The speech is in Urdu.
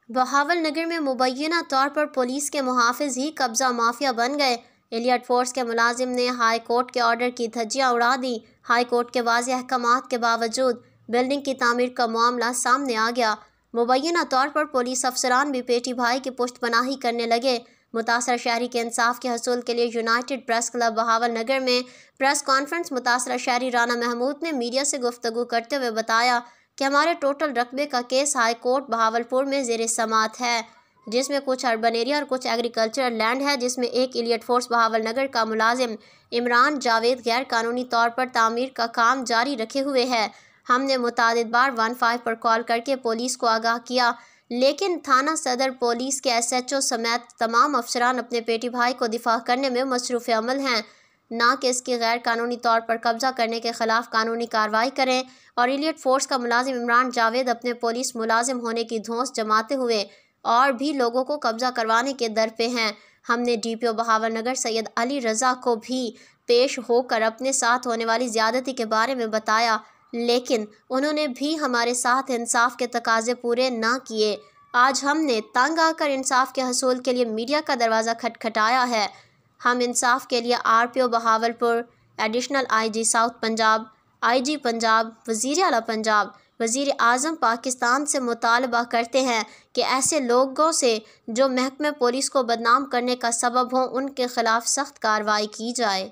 بہاول نگر میں مبینہ طور پر پولیس کے محافظ ہی قبضہ مافیا بن گئے۔ ایلیٹ فورس کے ملازم نے ہائی کورٹ کے آرڈر کی دھجیاں اڑا دیں۔ ہائی کورٹ کے واضح احکامات کے باوجود بلڈنگ کی تعمیر کا معاملہ سامنے آ گیا۔ مبینہ طور پر پولیس افسران بھی پیٹی بھائی کی پشت پناہی کرنے لگے۔ متاثرہ شہری کے انصاف کے حصول کے لیے United press club Bahawal Nagar میں پریس کانفرنس متاثرہ شہری رانا محمود نے میڈیا سے گفتگو کرتے ہوئے بتایا کہ ہمارے ٹوٹل رقبے کا کیس ہائی کورٹ بہاولپور میں زیر سماعت ہے، جس میں کچھ اربن ایریا اور کچھ ایگریکلچرل لینڈ ہے، جس میں ایک ایلیٹ فورس بہاول نگر کا ملازم عمران جاوید غیر قانونی طور پر تعمیر کا کام جاری رکھے ہوئے ہے۔ ہم نے متعدد بار 15 پر کال کر کے پولیس کو آگاہ کیا، لیکن تھانہ صدر پولیس کے ایس ایچ او سمیت تمام افسران اپنے پیٹی بھائی کو دفاع کرنے میں مصروف عمل ہیں، نہ کہ اس کی غیر قانونی طور پر قبضہ کرنے کے خلاف قانونی کارروائی کریں۔ اور ایلیٹ فورس کا ملازم عمران جاوید اپنے پولیس ملازم ہونے کی دھونس جماتے ہوئے اور بھی لوگوں کو قبضہ کروانے کے در پہ ہیں۔ ہم نے ڈی پی او بہاول نگر سید علی رضا کو بھی پیش ہو کر اپنے ساتھ ہونے والی زیادتی کے بارے میں بتایا، لیکن انہوں نے بھی ہمارے ساتھ انصاف کے تقاضے پورے نہ کیے۔ آج ہم نے تنگ آ کر انصاف کے حصول کے لیے میڈیا کا دروازہ کھٹکھٹایا ہے۔ ہم انصاف کے لیے R P O Bahawalpur, additional I G south Punjab, I G Punjab, وزیر اعلیٰ پنجاب، وزیر اعظم پاکستان سے مطالبہ کرتے ہیں کہ ایسے لوگوں سے جو محکمہ پولیس کو بدنام کرنے کا سبب ہوں، ان کے خلاف سخت کارروائی کی جائے۔